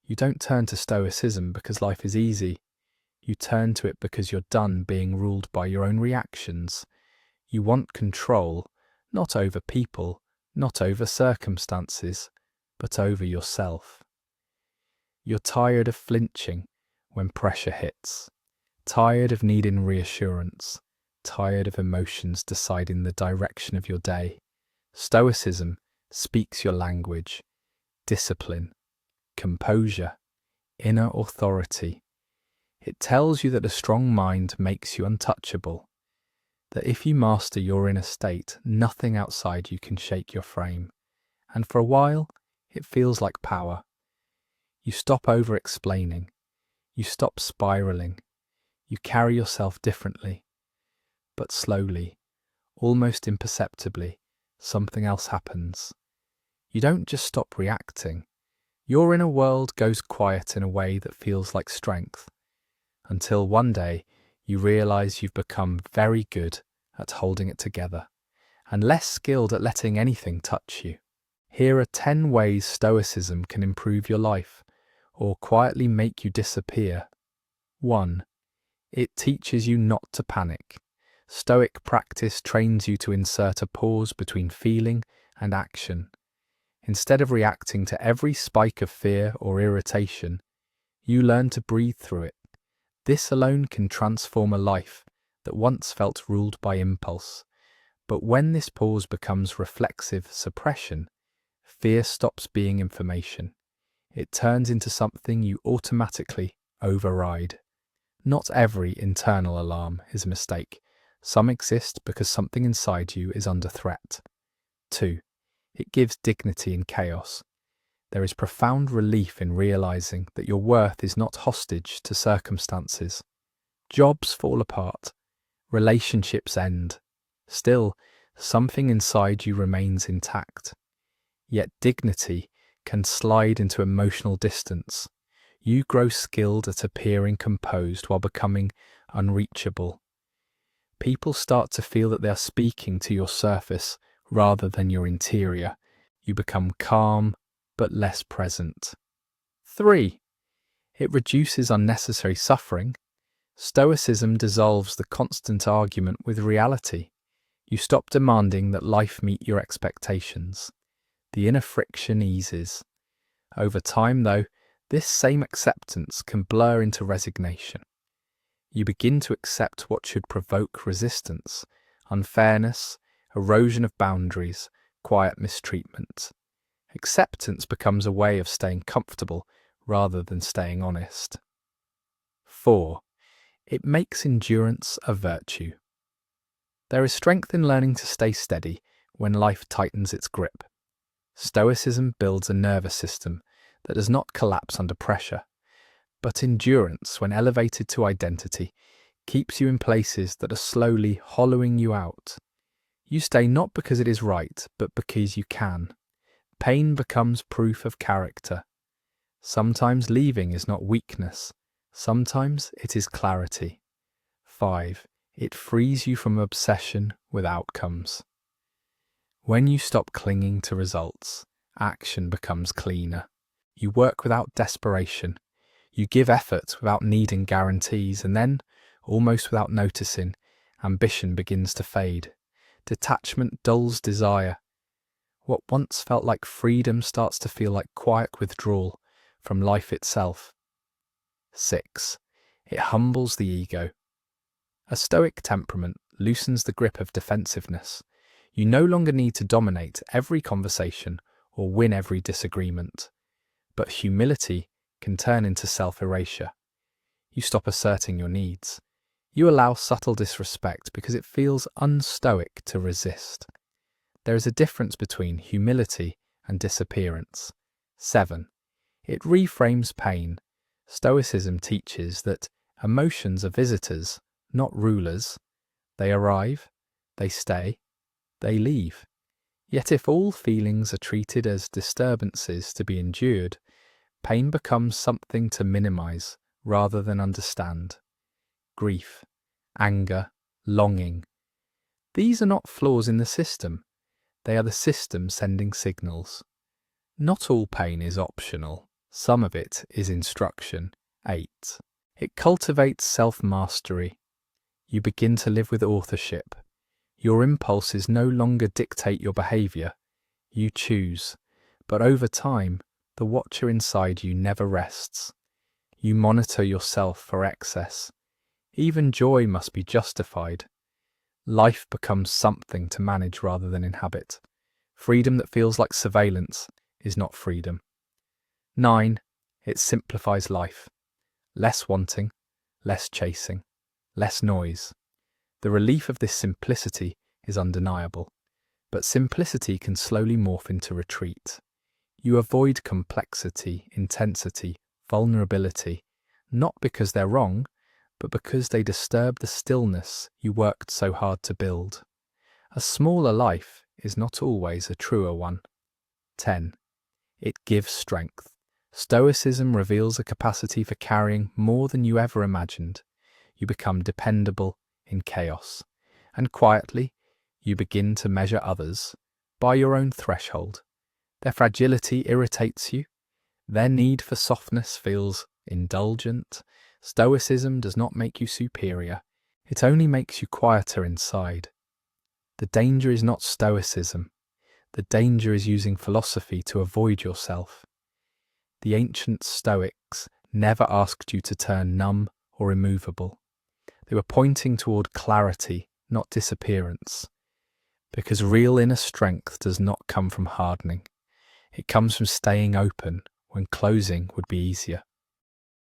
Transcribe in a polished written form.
You don't turn to Stoicism because life is easy. You turn to it because you're done being ruled by your own reactions. You want control, not over people, not over circumstances, but over yourself. You're tired of flinching when pressure hits, tired of needing reassurance, tired of emotions deciding the direction of your day. Stoicism speaks your language: discipline, composure, inner authority. It tells you that a strong mind makes you untouchable, that if you master your inner state, nothing outside you can shake your frame. And for a while, it feels like power. You stop over-explaining. You stop spiraling. You carry yourself differently. But slowly, almost imperceptibly, something else happens. You don't just stop reacting. Your inner world goes quiet in a way that feels like strength, until one day you realize you've become very good at holding it together, and less skilled at letting anything touch you. Here are 10 ways Stoicism can improve your life, or quietly make you disappear. 1. It teaches you not to panic. Stoic practice trains you to insert a pause between feeling and action. Instead of reacting to every spike of fear or irritation, you learn to breathe through it. This alone can transform a life that once felt ruled by impulse. But when this pause becomes reflexive suppression, fear stops being information. It turns into something you automatically override. Not every internal alarm is a mistake. Some exist because something inside you is under threat. 2. It gives dignity in chaos. There is profound relief in realizing that your worth is not hostage to circumstances. Jobs fall apart. Relationships end. Still, something inside you remains intact. Yet dignity can slide into emotional distance. You grow skilled at appearing composed while becoming unreachable. People start to feel that they are speaking to your surface rather than your interior. You become calm, but less present. 3. It reduces unnecessary suffering. Stoicism dissolves the constant argument with reality. You stop demanding that life meet your expectations. The inner friction eases. Over time, though, this same acceptance can blur into resignation. You begin to accept what should provoke resistance: unfairness, erosion of boundaries, quiet mistreatment. Acceptance becomes a way of staying comfortable rather than staying honest. 4. It makes endurance a virtue. There is strength in learning to stay steady when life tightens its grip. Stoicism builds a nervous system that does not collapse under pressure, but endurance, when elevated to identity, keeps you in places that are slowly hollowing you out. You stay not because it is right, but because you can. Pain becomes proof of character. Sometimes leaving is not weakness. Sometimes it is clarity. 5. It frees you from obsession with outcomes. When you stop clinging to results, action becomes cleaner. You work without desperation. You give effort without needing guarantees, and then, almost without noticing, ambition begins to fade. Detachment dulls desire. What once felt like freedom starts to feel like quiet withdrawal from life itself. 6. It humbles the ego. A Stoic temperament loosens the grip of defensiveness. You no longer need to dominate every conversation or win every disagreement. But humility can turn into self-erasure. You stop asserting your needs. You allow subtle disrespect because it feels unstoic to resist. There is a difference between humility and disappearance. 7. It reframes pain. Stoicism teaches that emotions are visitors, not rulers. They arrive, they stay, they leave. Yet if all feelings are treated as disturbances to be endured, pain becomes something to minimize rather than understand. Grief, anger, longing. These are not flaws in the system. They are the system sending signals. Not all pain is optional. Some of it is instruction. 8. It cultivates self-mastery. You begin to live with authorship. Your impulses no longer dictate your behavior. You choose. But over time, the watcher inside you never rests. You monitor yourself for excess. Even joy must be justified. Life becomes something to manage rather than inhabit. Freedom that feels like surveillance is not freedom. 9. It simplifies life. Less wanting, less chasing, less noise. The relief of this simplicity is undeniable, but simplicity can slowly morph into retreat. You avoid complexity, intensity, vulnerability, not because they're wrong, but because they disturb the stillness you worked so hard to build. A smaller life is not always a truer one. 10. It gives strength. Stoicism reveals a capacity for carrying more than you ever imagined. You become dependable in chaos, and quietly, you begin to measure others by your own threshold. Their fragility irritates you. Their need for softness feels indulgent. Stoicism does not make you superior. It only makes you quieter inside. The danger is not Stoicism. The danger is using philosophy to avoid yourself. The ancient Stoics never asked you to turn numb or immovable. They were pointing toward clarity, not disappearance. Because real inner strength does not come from hardening. It comes from staying open when closing would be easier.